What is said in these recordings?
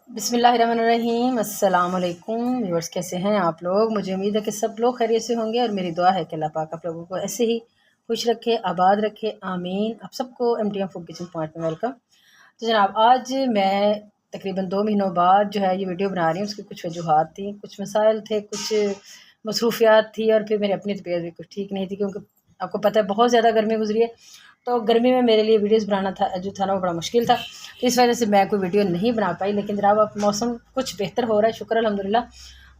बिस्मिल्लाहिर्रहमानिर्रहीम। अस्सलाम वालेकुम व्यूअर्स, कैसे हैं आप लोग। मुझे उम्मीद है कि सब लोग खैरियत से होंगे और मेरी दुआ है कि अल्लाह पाक आप लोगों को ऐसे ही खुश रखे, आबाद रखे, आमीन। आप सबको MTM फूड किचन पॉइंट में वेलकम। तो जनाब, आज मैं तकरीबन 2 महीनों बाद जो है ये वीडियो बना रही हूँ। उसकी कुछ वजूहात थी, कुछ मसाइल थे, कुछ मसरूफियात थी और फिर मेरी अपनी तबीयत भी कुछ ठीक नहीं थी, क्योंकि आपको पता है बहुत ज़्यादा गर्मी गुजरी है। तो गर्मी में मेरे लिए वीडियोस बनाना था जो था ना वो बड़ा मुश्किल था। तो इस वजह से मैं कोई वीडियो नहीं बना पाई। लेकिन जनाब अब मौसम कुछ बेहतर हो रहा है, शुक्र अल्हम्दुलिल्लाह।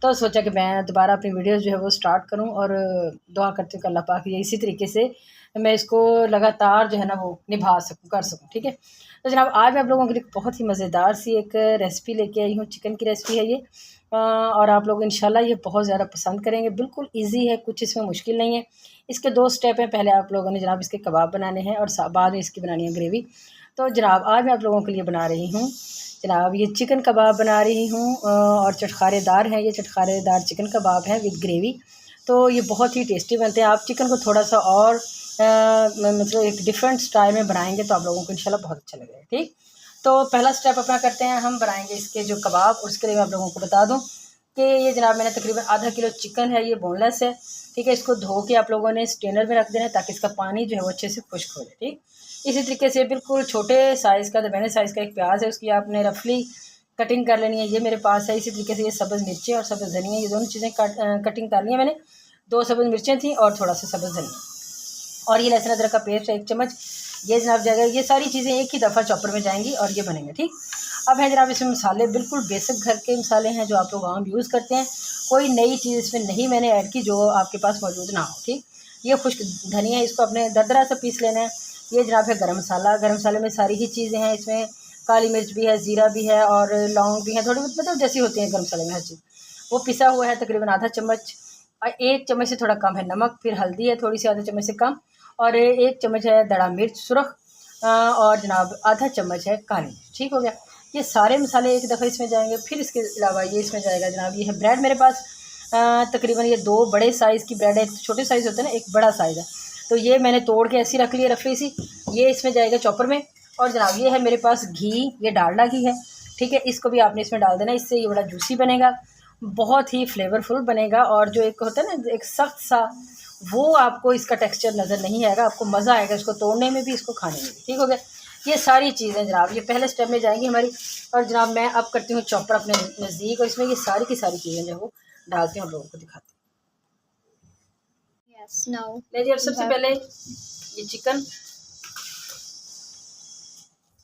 तो सोचा कि मैं दोबारा अपनी वीडियोस जो है वो स्टार्ट करूं और दुआ करती हूँ कि अल्लाह पाक ये इसी तरीके से मैं इसको लगातार जो है ना वो निभा सकूँ, कर सकूँ। ठीक है। तो जनाब, आज मैं आप लोगों के लिए बहुत ही मज़ेदार सी एक रेसिपी लेके आई हूँ। चिकन की रेसिपी है ये, और आप लोग इंशाल्लाह ये बहुत ज़्यादा पसंद करेंगे। बिल्कुल ईजी है, कुछ इसमें मुश्किल नहीं है। इसके 2 स्टेप हैं। पहले आप लोगों ने जनाब इसके कबाब बनाने हैं और बाद में इसकी बनानी है ग्रेवी। तो जनाब आज मैं आप लोगों के लिए बना रही हूँ जनाब ये चिकन कबाब बना रही हूँ, और चटखारेदार हैं। ये चटखारेदार चिकन कबाब हैं विद ग्रेवी। तो ये बहुत ही टेस्टी बनते हैं। आप चिकन को थोड़ा सा और मतलब एक डिफरेंट स्टाइल में बनाएंगे तो आप लोगों को इंशाल्लाह बहुत अच्छा लगेगा। ठीक। तो पहला स्टेप अपना करते हैं, हम बनाएंगे इसके जो कबाब। उसके लिए मैं आप लोगों को बता दूँ कि ये जनाब मैंने तकरीबन आधा किलो चिकन है, ये बोनलेस है। ठीक है। इसको धो के आप लोगों ने स्ट्रेनर में रख देना है ताकि इसका पानी जो है वो अच्छे से खुश्क हो जाए। ठीक। इसी तरीके से बिल्कुल छोटे साइज़ का, दरमियाने साइज़ का एक प्याज है, उसकी आपने रफली कटिंग कर लेनी है। ये मेरे पास है। इसी तरीके से ये सब्ज़ मिर्चें और सब्ज़ धनिया, ये दोनों चीज़ें कटिंग कर ली है मैंने। 2 सब्ज़ मिर्चें थी और थोड़ा सा सब्ज़ धनिया, और ये लहसुन अदरक का पेस्ट है 1 चम्मच। ये जनाब जाएगा, ये सारी चीज़ें एक ही दफ़ा चॉपर में जाएंगी और ये बनेंगे। ठीक। अब है जनाब इसमें मसाले, बिल्कुल बेसिक घर के मसाले हैं जो आप लोग आम यूज़ करते हैं। कोई नई चीज़ इसमें नहीं मैंने ऐड की जो आपके पास मौजूद ना हो। ठीक। ये खुश्क धनिया, इसको अपने दरदरा से पीस लेना है। ये जनाब है गरम मसाला। गरम मसाले में सारी ही चीज़ें हैं। इसमें काली मिर्च भी है, ज़ीरा भी है और लौंग भी है, थोड़ी बहुत मतलब जैसी होती है गरम मसाले में हर चीज़। वो पिसा हुआ है तकरीबन आधा चम्मच। और 1 चम्मच से थोड़ा कम है नमक। फिर हल्दी है थोड़ी सी, आधा चम्मच से कम। और 1 चम्मच है दड़ा मिर्च सुरख, और जनाब आधा चम्मच है काली मिर्च। ठीक हो गया। ये सारे मसाले एक दफ़ा इसमें जाएंगे। फिर इसके अलावा ये इसमें जाएगा जनाब, ये है ब्रेड मेरे पास। तकरीबन ये 2 बड़े साइज़ की ब्रेड है। एक छोटे साइज़ होता है ना, एक बड़ा साइज़ है। तो ये मैंने तोड़ के ऐसी रख ली है रफली सी। ये इसमें जाएगा चॉपर में। और जनाब ये है मेरे पास घी, ये डालडा घी है। ठीक है। इसको भी आपने इसमें डाल देना, इससे ये बड़ा जूसी बनेगा, बहुत ही फ्लेवरफुल बनेगा। और जो एक होता है ना एक सख्त सा, वो आपको इसका टेक्सचर नज़र नहीं आएगा। आपको मज़ा आएगा इसको तोड़ने में भी, इसको खाने में भी। ठीक हो गया। ये सारी चीज़ें जनाब ये पहले स्टेप में जाएंगी हमारी। और जनाब मैं अब करती हूँ चॉपर अपने नज़दीक, और इसमें ये सारी की सारी चीज़ें जो वो डालती हूँ और लोगों को दिखाती हूँ। Yes, now ले जी, अब सबसे पहले ये चिकन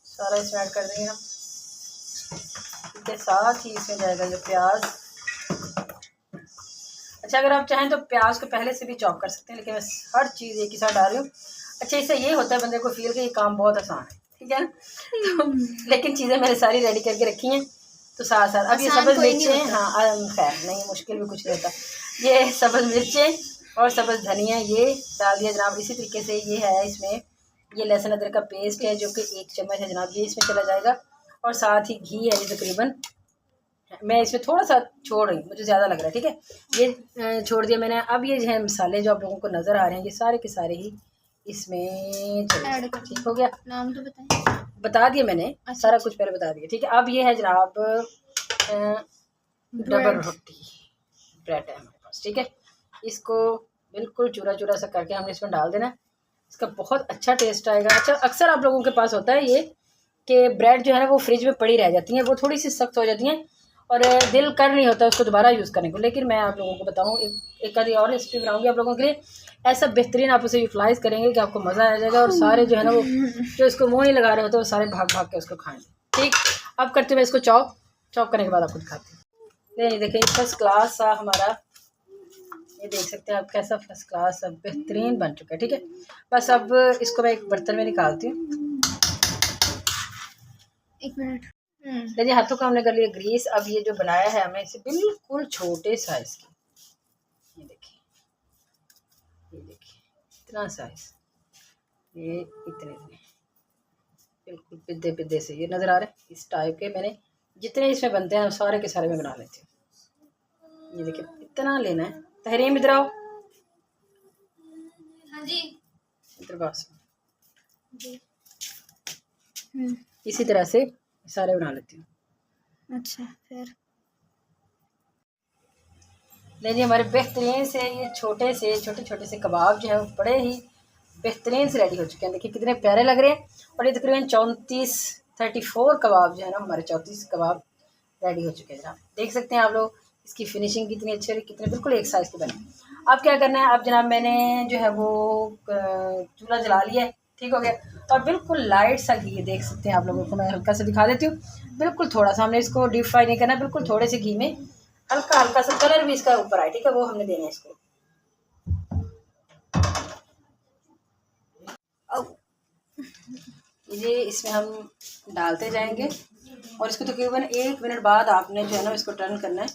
सारा इसमें ऐड कर देंगे हम। इसके साथ ही इसमें जाएगा ये प्याज। अच्छा, अगर आप चाहें तो प्याज को पहले से भी चॉप कर सकते हैं, लेकिन मैं हर चीज़ एक ही साथ डाल रही हूँ। अच्छा, इससे ये होता है बंदे को फील कि ये काम बहुत आसान है। ठीक है ना। तो लेकिन चीज़ें मैंने सारी रेडी करके रखी हैं। तो साथ साथ अब ये सब्ज़ मिर्चें, हाँ खैर नहीं, मुश्किल भी कुछ नहीं होता। ये सब्ज़ मिर्चें और सब्ज़ धनिया ये डाल दिया जनाब। इसी तरीके से ये है इसमें, ये लहसुन अदरक का पेस्ट है जो कि 1 चम्मच है जनाब, ये इसमें चला जाएगा। और साथ ही घी है ये तकरीबन, मैं इसमें थोड़ा सा छोड़ रही हूँ, मुझे ज़्यादा लग रहा है। ठीक है। ये छोड़ दिया मैंने। अब ये जो है मसाले जो आप लोगों को नज़र आ रहे हैं, ये सारे के सारे ही इसमें चले। ठीक हो गया। नाम तो बताएं। बता दिया मैंने। अच्छा, सारा कुछ पहले बता दिया। ठीक है। अब ये है जनाब डबल रोटी ब्रेड है हमारे पास। ठीक है। इसको बिल्कुल चूरा चूरा सा करके हमने इसमें डाल देना। इसका बहुत अच्छा टेस्ट आएगा। अच्छा, अक्सर आप लोगों के पास होता है ये कि ब्रेड जो है ना वो फ्रिज में पड़ी रह जाती हैं, वो थोड़ी सी सख्त हो जाती हैं और दिल कर नहीं होता उसको दोबारा यूज़ करने को। लेकिन मैं आप लोगों को बताऊँ, एक आधी और रेसिपी बनाऊँगी आप लोगों के लिए। ऐसा बेहतरीन आप उसे यूटिलाइज़ करेंगे कि आपको मज़ा आ जाएगा, और सारे जो है ना वो जो इसको मुँह नहीं लगा रहे होते वो सारे भाग भाग के उसको खाएँगे। ठीक। अब करते हुए इसको चॉप करने के बाद आपको दिखाती हूँ। नहीं देखिए, फर्स्ट क्लास सा हमारा, ये देख सकते हैं आप कैसा फर्स्ट क्लास सब बेहतरीन बन चुका है। ठीक है। बस अब इसको मैं एक बर्तन में निकालती हूँ। 1 मिनट। देखिए, हाथों को हमने कर लिया ग्रीस। अब ये जो बनाया है हमने इसे बिल्कुल छोटे साइज की, ये देखिए, ये देखिए इतना साइज, ये इतने बिल्कुल पिद्दे पिद्दे से ये नज़र आ रहे हैं। इस टाइप के मैंने जितने इसमें बनते हैं सारे के सारे मैं बना लेती हूँ। ये देखिए इतना लेना है। तहरीम इधर आओ। हाँ जी। इधर बस। इसी तरह से सारे बना लेती हूँ। अच्छा फिर लेकिन हमारे बेहतरीन से ये छोटे छोटे से कबाब जो है वो बड़े ही बेहतरीन से रेडी हो चुके हैं। देखिए कितने प्यारे लग रहे हैं। और ये तकरीबन 34 कबाब जो है ना, हमारे 34 कबाब रेडी हो चुके हैं जनाब। देख सकते हैं आप लोग इसकी फिनिशिंग कितनी अच्छी है, कितने बिल्कुल एक साइज़ के बने। अब क्या करना है, अब जनाब मैंने जो है वो चूल्हा जला लिया है, ठीक हो गया। और बिल्कुल लाइट सा घी, देख सकते हैं आप लोगों को मैं हल्का सा दिखा देती हूँ। बिल्कुल थोड़ा सा, हमने इसको डीप फ्राई नहीं करना, बिल्कुल थोड़े से घी में हल्का हल्का सा कलर भी इसका ऊपर आए, ठीक है, वो हमने देना है इसको। ये इसमें हम डालते जाएंगे और इसको तकरीबन 1 मिनट बाद आपने जो है ना इसको टर्न करना है,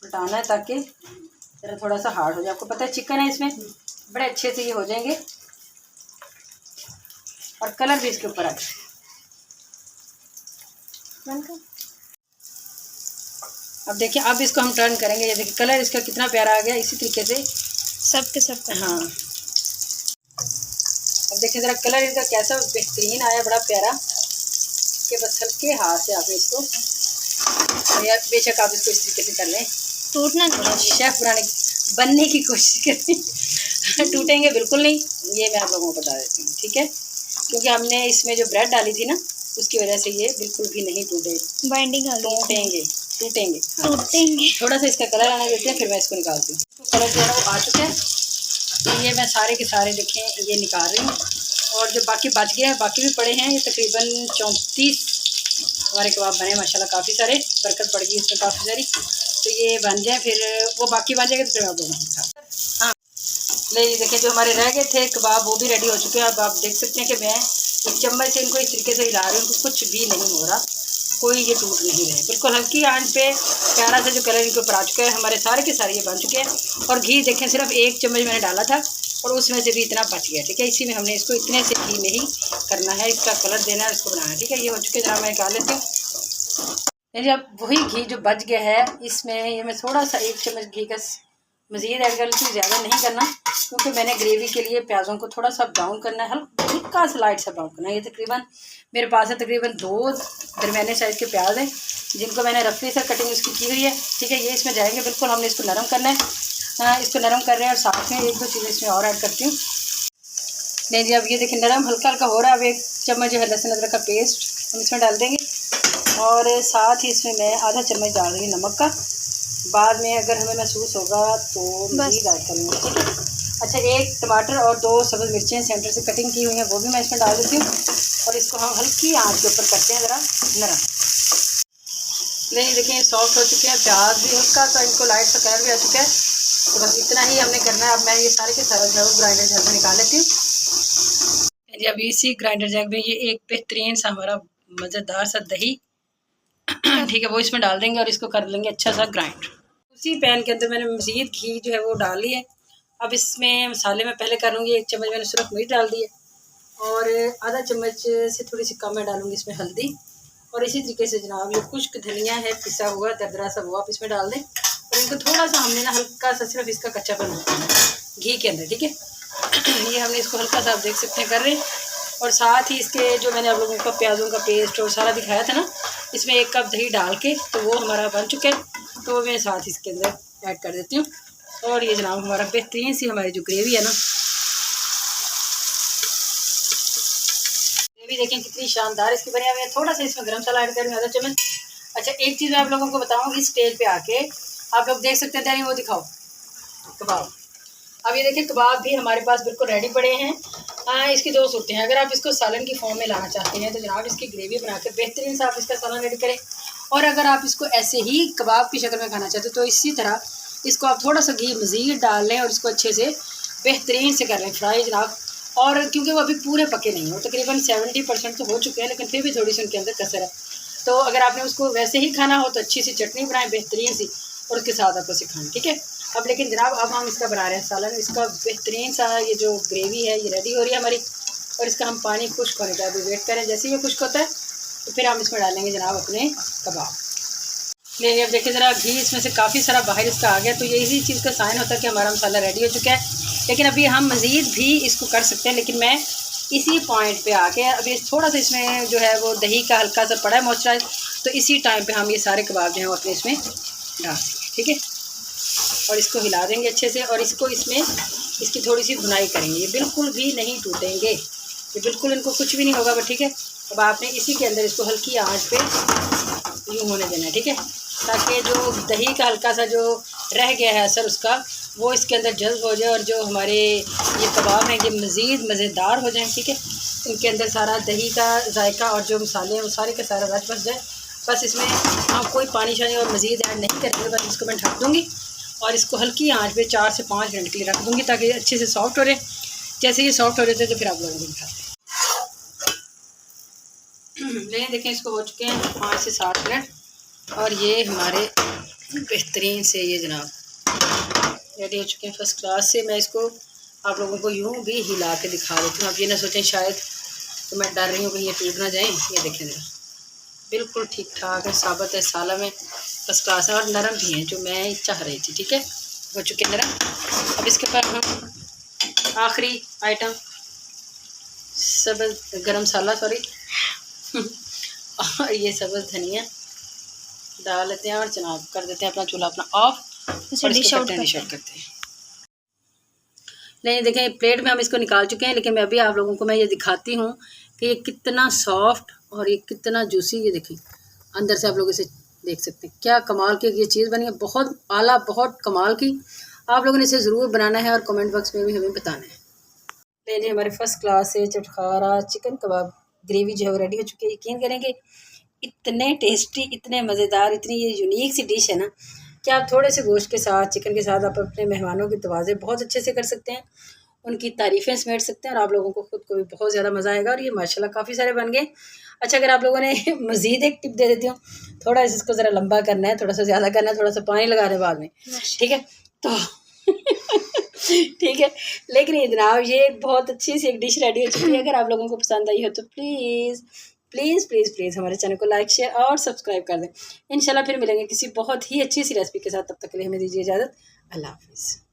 उल्टाना है, ताकि ज़रा थोड़ा सा हार्ड हो जाए। आपको पता है चिकन है, इसमें बड़े अच्छे से ये हो जाएंगे और कलर भी इसके ऊपर आ जाए। अब देखिए, अब इसको हम टर्न करेंगे। ये देखिए कलर इसका कितना प्यारा आ गया। इसी तरीके से सब के सब। हाँ, अब देखिए ज़रा कलर इनका कैसा बेहतरीन आया, बड़ा प्यारा। कि बस हल्के हाथ से आप इसको, या बेशक आप इसको इस तरीके से कर लें, टूटना नहीं, शेफ़ बनने की कोशिश करें। टूटेंगे बिल्कुल नहीं, ये मैं आप लोगों को बता देती हूँ, ठीक है। क्योंकि हमने इसमें जो ब्रेड डाली थी ना, उसकी वजह से ये बिल्कुल भी नहीं टूटे, बाइंडिंग आ गई। टूटेंगे टूटेंगे हाँ। टूटेंगे। थोड़ा सा इसका कलर आने देते हैं, फिर मैं इसको निकालती हूँ। तो कलर जो है वो आ चुका है, तो ये मैं सारे के सारे देखें ये निकाल रही हूँ। और जो बाकी बच गए हैं, बाकी भी पड़े हैं, ये तकरीबन 34 हमारे कबाब बने माशाल्लाह, काफ़ी सारे, बरकत पड़ गई इसमें काफ़ी सारी। तो ये बन जाए, फिर वो बाकी बन जाएगा तो फिर आप लोग हाँ ले देखिए, जो हमारे रह गए थे कबाब वो भी रेडी हो चुके हैं। अब आप देख सकते हैं कि मैं एक चम्मच से इनको इस तरीके से हिला रही हूँ, कुछ भी नहीं हो रहा, कोई ये टूट नहीं रहे, बिल्कुल हल्की आंच पे प्यारा सा जो कलर इनके ऊपर आ चुका है। हमारे सारे के सारे ये बन चुके हैं। और घी देखें, सिर्फ 1 चम्मच मैंने डाला था और उसमें से भी इतना बच गया, ठीक है। इसी में हमने इसको इतने से घी में ही करना है, इसका कलर देना है, इसको बनाना है, ठीक है। ये हो चुके जरा मैं निकाल लेती हूँ। अब वही घी जो बच गया है, इसमें ये मैं थोड़ा सा 1 चम्मच घी का मज़ीद ऐड कर लेती हूँ, ज़्यादा नहीं करना, क्योंकि मैंने ग्रेवी के लिए प्याज़ों को थोड़ा सा ब्राउन करना है, हल्का सा लाइट सा ब्राउन करना है। ये तकरीबन मेरे पास है तकरीबन 2 दरमियाने साइज़ के प्याज हैं, जिनको मैंने रफली सा कटिंग उसकी की हुई है, ठीक है। ये इसमें जाएंगे, बिल्कुल हमने इसको नरम करना है। इसको नरम कर रहे हैं और साथ में 1-2 चीज़ें इसमें और ऐड करती हूँ। नहीं जी, अब ये देखिए नरम हल्का हल्का हो रहा है। अब 1 चम्मच जो है लहसुन अदरक का पेस्ट हम इसमें डाल देंगे और साथ ही इसमें मैं आधा चम्मच डाल रही हूँ नमक का। बाद में अगर हमें महसूस होगा तो मज़ीद ऐड करूँगी, ठीक है। अच्छा, 1 टमाटर और 2 सब्ज़ मिर्चें सेंटर से कटिंग की हुई हैं, वो भी मैं इसमें डाल देती हूँ और इसको हम हल्की आंच के ऊपर करते हैं ज़रा नरम। नहीं देखिए, सॉफ्ट हो चुके हैं, प्याज भी हल्का सा इनको लाइट सा कलर भी आ चुका है। तो बस इतना ही हमने करना है। अब मैं ये सारे के सारे जो है ग्राइंडर जग में निकाल लेती हूँ जी। अभी इसी ग्राइंडर जग में ये एक बेहतरीन सा हमारा मज़ेदार सा दही ठीक है, वो इसमें डाल देंगे और इसको कर लेंगे अच्छा सा ग्राइंड। उसी पैन के अंदर मैंने मज़ीद घी जो है वो डाल लिया है। अब इसमें मसाले में पहले कर लूँगी, 1 चम्मच मैंने सिर्फ मिर्च डाल दी है और आधा चम्मच से थोड़ी सी कम मैं डालूँगी इसमें हल्दी। और इसी तरीके से जनाब ये खुश्क धनिया है पिसा हुआ दरदरा सा, वो आप इसमें डाल दें और इनको थोड़ा सा हमने ना हल्का सा सिर्फ इसका कच्चापन रखना है घी के अंदर, ठीक है। ये हमने इसको हल्का सा आप देख सकते हैं कर रहे हैं। और साथ ही इसके जो मैंने आप लोगों का प्याज़ों का पेस्ट और सारा दिखाया था ना, इसमें 1 कप दही डाल के तो वो हमारा बन चुका है। तो मैं साथ इसके अंदर ऐड कर देती हूँ और ये जनाब हमारा बेहतरीन सी हमारी जो ग्रेवी है ना, ग्रेवी देखें कितनी शानदार इसकी बनी हुई है। थोड़ा सा इसमें गरम मसाला ऐड करूँगी, आधा चम्मच। अच्छा, एक चीज़ मैं आप लोगों को बताऊँ, इस स्टेज पे आके आप लोग देख सकते हैं, यानी वो दिखाओ कबाब। अब ये देखिए कबाब भी हमारे पास बिल्कुल रेडी पड़े हैं। इसकी 2 सूरतें हैं। अगर आप इसको सालन की फॉर्म में लाना चाहते हैं तो जनाब इसकी ग्रेवी बना कर बेहतरीन से आप इसका सालन रेडी करें। और अगर आप इसको ऐसे ही कबाब की शक्ल में खाना चाहते हो तो इसी तरह इसको आप थोड़ा सा घी मज़ीद डाल लें और इसको अच्छे से बेहतरीन से कर लें फ्राई जनाब। और क्योंकि वो अभी पूरे पके नहीं हो, तकरीबन 70% तो हो चुके हैं, लेकिन फिर भी थोड़ी सी उनके अंदर कसर है। तो अगर आपने उसको वैसे ही खाना हो तो अच्छी सी चटनी बनाएं बेहतरीन सी और उसके साथ आपको सिखाएं, ठीक है। अब लेकिन जनाब अब हम इसका बना रहे हैं सालन। इसका बेहतरीन सा ये जो ग्रेवी है ये रेडी हो रही है हमारी और इसका हम पानी खुश्क होने का अभी वेट करें। जैसे ही ये खुश्क होता है तो फिर हम इसमें डालेंगे जनाब अपने कबाब। लेकिन अब देखिए ज़रा घी इसमें से काफ़ी सारा बाहर इसका आ गया, तो ये इसी चीज़ का साइन होता है कि हमारा मसाला रेडी हो चुका है। लेकिन अभी हम मज़ीद भी इसको कर सकते हैं, लेकिन मैं इसी पॉइंट पे आके अभी थोड़ा सा इसमें जो है वो दही का हल्का सा पड़ा है मॉइस्चराइज, तो इसी टाइम पे हम ये सारे कबाब जो हैं वो अपने इसमें डाल देंगे, ठीक है। और इसको हिला देंगे अच्छे से, और इसको इसमें इसकी थोड़ी सी भुनाई करेंगे। ये बिल्कुल भी नहीं टूटेंगे, ये बिल्कुल इनको कुछ भी नहीं होगा, बट ठीक है। अब आपने इसी के अंदर इसको हल्की आंच पे यूँ होने देना है, ठीक है, ताकि जो दही का हल्का सा जो रह गया है असर उसका वो इसके अंदर जल्द हो जाए, और जो हमारे ये कबाब हैं ये मज़ीद मज़ेदार हो जाएं, ठीक है। इनके अंदर सारा दही का जायका और जो मसाले हैं वो सारे का सारा रच बस जाए। बस इसमें हम कोई पानी शानी और मज़ीद ऐड नहीं करेंगे, बस इसको मैं ढक दूँगी और इसको हल्की आंच पे 4 से 5 मिनट के लिए रख दूँगी, ताकि अच्छे से सॉफ्ट हो रहे। जैसे ये सॉफ्ट हो रहे थे तो फिर आप लोगों को दिखाते हैं। देखें इसको हो चुके हैं 5 से 7 मिनट, और ये हमारे बेहतरीन से ये जनाब रेडी हो चुके हैं फर्स्ट क्लास से। मैं इसको आप लोगों को यूँ भी हिला के दिखा देती हूँ। आप ये ना सोचें शायद तो मैं डर रही हूँ कि ये टूट ना जाए। ये देखें ज़रा, बिल्कुल ठीक ठाक है, साबित है, साला में फर्स्ट क्लास है, और नरम भी हैं जो मैं चाह रही थी, ठीक है। हो चुके हैं नरम। अब इसके ऊपर हम आखिरी आइटम सब्ज़ गरम मसाला और ये सब्ज़ धनिया डाल लेते हैं, और जनाब कर देते हैं अपना चूल्हा अपना ऑफ, और डिश आउट करते हैं। नहीं देखें प्लेट में हम इसको निकाल चुके हैं, लेकिन मैं अभी आप लोगों को मैं ये दिखाती हूँ कि ये कितना सॉफ्ट और ये कितना जूसी। ये देखें अंदर से आप लोग इसे देख सकते हैं, क्या कमाल की ये चीज़ बनी है, बहुत आला, बहुत कमाल की। आप लोगों ने इसे ज़रूर बनाना है और कमेंट बॉक्स में भी हमें बताना है। लेकिन हमारे फर्स्ट क्लास से चटखारा चिकन कबाब ग्रेवी जो है वो रेडी हो चुकी है। यकीन करेंगे इतने टेस्टी, इतने मज़ेदार, इतनी ये यूनिक सी डिश है ना कि आप थोड़े से गोश्त के साथ, चिकन के साथ आप अपने मेहमानों की तवाज़े बहुत अच्छे से कर सकते हैं, उनकी तारीफ़ें समेट सकते हैं, और आप लोगों को खुद को भी बहुत ज़्यादा मज़ा आएगा। और ये माशाल्लाह काफ़ी सारे बन गए। अच्छा, अगर आप लोगों ने मज़ीद एक टिप दे देती हूँ, थोड़ा इसको ज़रा लंबा करना है, थोड़ा सा ज़्यादा करना है, थोड़ा सा पानी लगा दें बाद में, ठीक है तो ठीक है। लेकिन ये जनाब ये बहुत अच्छी सी एक डिश रेडी हो चुकी है। अगर आप लोगों को पसंद आई हो तो प्लीज़ प्लीज़ प्लीज़ प्लीज़ हमारे चैनल को लाइक, शेयर और सब्सक्राइब कर दें। इंशाल्लाह फिर मिलेंगे किसी बहुत ही अच्छी सी रेसिपी के साथ। तब तक के लिए हमें दीजिए इजाज़त। अल्लाह हाफ़िज़।